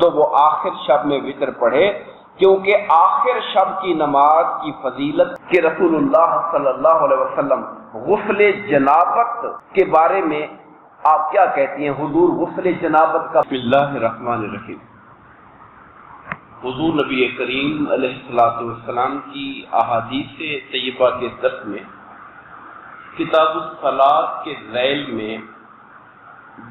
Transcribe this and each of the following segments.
تو وہ آخر شب میں وطر پڑھے، کیونکہ آخر شب کی نماز کی فضیلت کہ رسول اللہ صلی اللہ علیہ وسلم غسل جنابت کے بارے میں آپ کیا کہتی ہیں؟ حضور غسل جنابت کا بسم اللہ الرحمن الرحیم۔ حضور نبی کریم علیہ السلام کی احادیث طیبہ کے درس میں کتاب الصلاۃ کے ذیل میں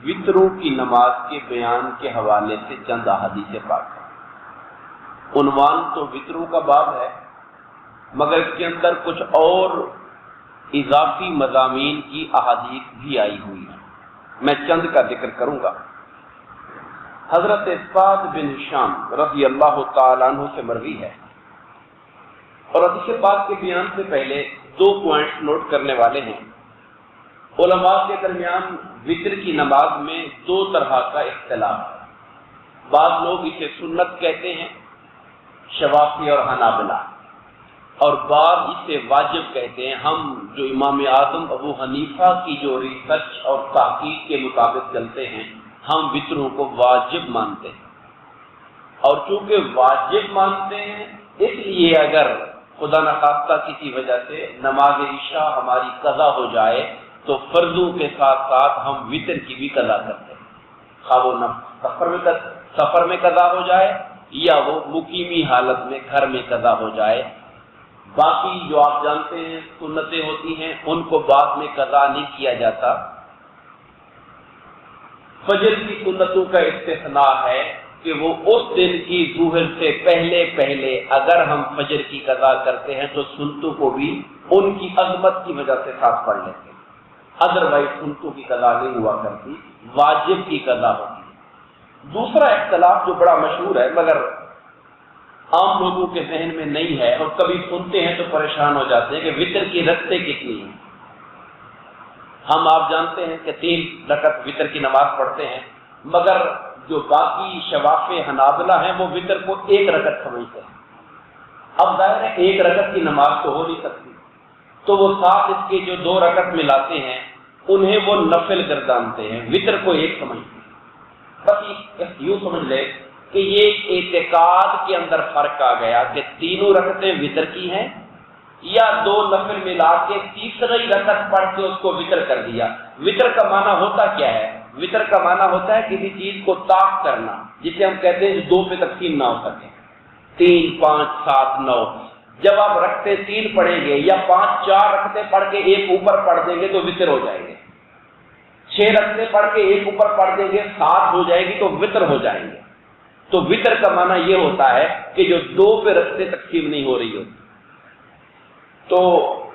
وطروں کی نماز کے بیان کے حوالے سے چند احادیث پاک ہیں۔ عنوان تو وطروں کا باب ہے، مگر اس کے اندر کچھ اور اضافی مضامین کی احادیث بھی آئی ہوئی ہیں، میں چند کا ذکر کروں گا۔ حضرت سعد بن ہشام رضی اللہ تعالیٰ عنہ سے مروی ہے، اور حدیث پاک کے بیان سے پہلے دو پوائنٹس نوٹ کرنے والے ہیں۔ علماء کے درمیان وطر کی نماز میں دو طرح کا اختلاف ہے۔ بعض لوگ اسے سنت کہتے ہیں، شوافی اور حنابلہ، اور بعض اسے واجب کہتے ہیں۔ ہم جو امام اعظم ابو حنیفہ کی جو ریسرچ اور تحقیق کے مطابق چلتے ہیں، ہم وطروں کو واجب مانتے ہیں، اور چونکہ واجب مانتے ہیں اس لیے اگر خدا نخواستہ کسی وجہ سے نماز عشاء ہماری قضا ہو جائے تو فرضوں کے ساتھ ساتھ ہم وطر کی بھی قضا کرتے ہیں، خواہ وہ سفر میں قضا ہو جائے یا وہ مقیمی حالت میں گھر میں قضا ہو جائے۔ باقی جو آپ جانتے ہیں سنتیں ہوتی ہیں، ان کو بعد میں قضا نہیں کیا جاتا۔ فجر کی سنتوں کا استثناء ہے کہ وہ اس دن کی ظہر سے پہلے اگر ہم فجر کی قضا کرتے ہیں تو سنتوں کو بھی ان کی عظمت کی وجہ سے ساتھ پڑھ لیتے ہیں، ادروائز سنتوں کی قضا نہیں ہوا کرتی، واجب کی قضا ہوتی ہے۔ دوسرا اختلاف جو بڑا مشہور ہے مگر عام لوگوں کے ذہن میں نہیں ہے، اور کبھی سنتے ہیں تو پریشان ہو جاتے ہیں کہ وطر کی رکعتیں کتنی ہیں۔ ہم آپ جانتے ہیں کہ 3 رکعت وطر کی نماز پڑھتے ہیں، مگر جو باقی شواف حنابلہ ہیں وہ وطر کو 1 رکعت سمجھتے ہیں۔ اب ظاہر ہے 1 رکعت کی نماز تو ہو نہیں سکتی، تو وہ ساتھ اس کے جو 2 رکعت ملاتے ہیں انہیں وہ نفل گردانتے ہیں، وطر کو 1 سمجھتے ہیں۔ بس یوں سمجھ لے کہ یہ اعتقاد کے اندر فرق آ گیا کہ تینوں رکعتیں وطر کی ہیں، یا 2 نفل ملا کے تیسری رکعت پڑھ کے اس کو وطر کر دیا۔ وطر کا معنی ہوتا کیا ہے؟ وطر کا معنی ہوتا ہے کسی چیز کو طاق کرنا، جسے ہم کہتے ہیں 2 پہ تقسیم نہ ہو سکے، 3 5 7 9۔ جب آپ رکعتیں 3 پڑھیں گے یا 5 4 رکعتیں پڑھ کے 1 اوپر پڑھ دیں گے تو وطر ہو جائیں گے، 6 رکعتیں پڑھ کے 1 اوپر پڑھ دیں گے 7 ہو جائے گی تو وطر ہو جائیں گے۔ تو وطر کا معنی یہ ہوتا ہے کہ جو 2 پہ رکعتیں تقسیم نہیں ہو رہی ہوتی۔ تو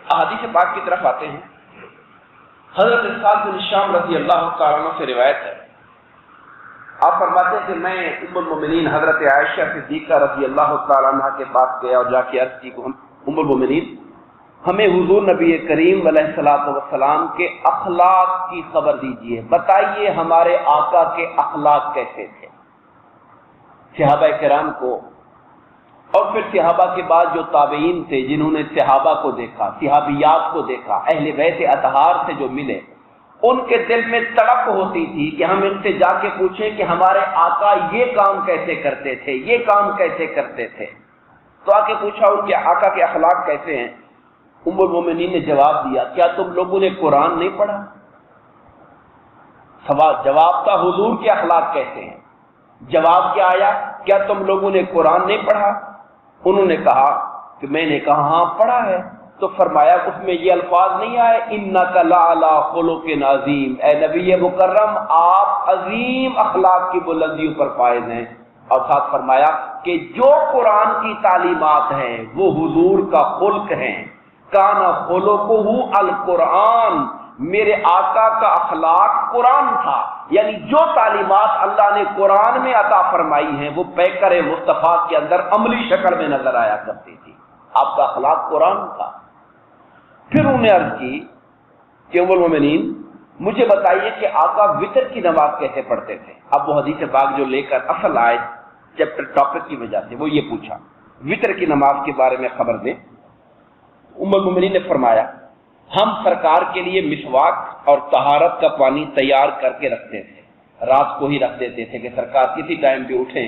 احادیث پاک کی طرف آتے ہیں۔ حضرت سعد بن ہشام رضی اللہ تعالیٰ عنہ سے روایت ہے، آپ فرماتے ہیں کہ میں ام المومنین حضرت عائشہ صدیقہ رضی اللہ تعالیٰ عنہ کے پاس گیا اور جا کے عرض کی کہ ام المومنین ہمیں حضور نبی کریم علیہ الصلوۃ والسلام کے اخلاق کی خبر دیجیے، بتائیے ہمارے آقا کے اخلاق کیسے تھے۔ صحابہ کرام کو اور پھر صحابہ کے بعد جو تابعین تھے جنہوں نے صحابہ کو دیکھا، صحابیات کو دیکھا، اہل بیت اطہار سے جو ملے، ان کے دل میں تڑپ ہوتی تھی کہ ہم ان سے جا کے پوچھیں کہ ہمارے آقا یہ کام کیسے کرتے تھے، یہ کام کیسے کرتے تھے۔ تو آ کے پوچھا ان کے آقا کے اخلاق کیسے ہیں؟ ام المومنین نے جواب دیا، کیا تم لوگوں نے قرآن نہیں پڑھا؟ جواب تھا حضور کے اخلاق کیسے ہیں؟ جواب کیا آیا؟ کیا تم لوگوں نے قرآن نہیں پڑھا؟ انہوں نے کہا کہ میں نے کہا ہاں پڑھا ہے۔ تو فرمایا اس میں یہ الفاظ نہیں آئے انک لعلی خلق عظیم، اے نبی مکرم آپ عظیم اخلاق کی بلندیوں پر فائز ہیں، اور ساتھ فرمایا کہ جو قرآن کی تعلیمات ہیں وہ حضور کا خلق ہیں، کان خلقہ القرآن، میرے آقا کا اخلاق قرآن تھا، یعنی جو تعلیمات اللہ نے قرآن میں عطا فرمائی ہیں وہ پیکر مصطفیٰ کے اندر عملی شکل میں نظر آیا کرتی تھی۔ آپ کا اخلاق قرآن تھا۔ پھر انہوں نے عرض کی کہ ام المومنین مجھے بتائیے کہ آقا وطر کی نماز کیسے پڑھتے تھے۔ اب وہ حدیث پاک جو لے کر اصل آئے چیپٹر ٹاپک کی وجہ سے وہ یہ پوچھا وطر کی نماز کے بارے میں خبر دیں۔ ام المومنین نے فرمایا ہم سرکار کے لیے مسواک اور طہارت کا پانی تیار کر کے رکھتے تھے، رات کو ہی رکھ دیتے تھے کہ سرکار کسی ٹائم پہ اٹھیں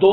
2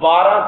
12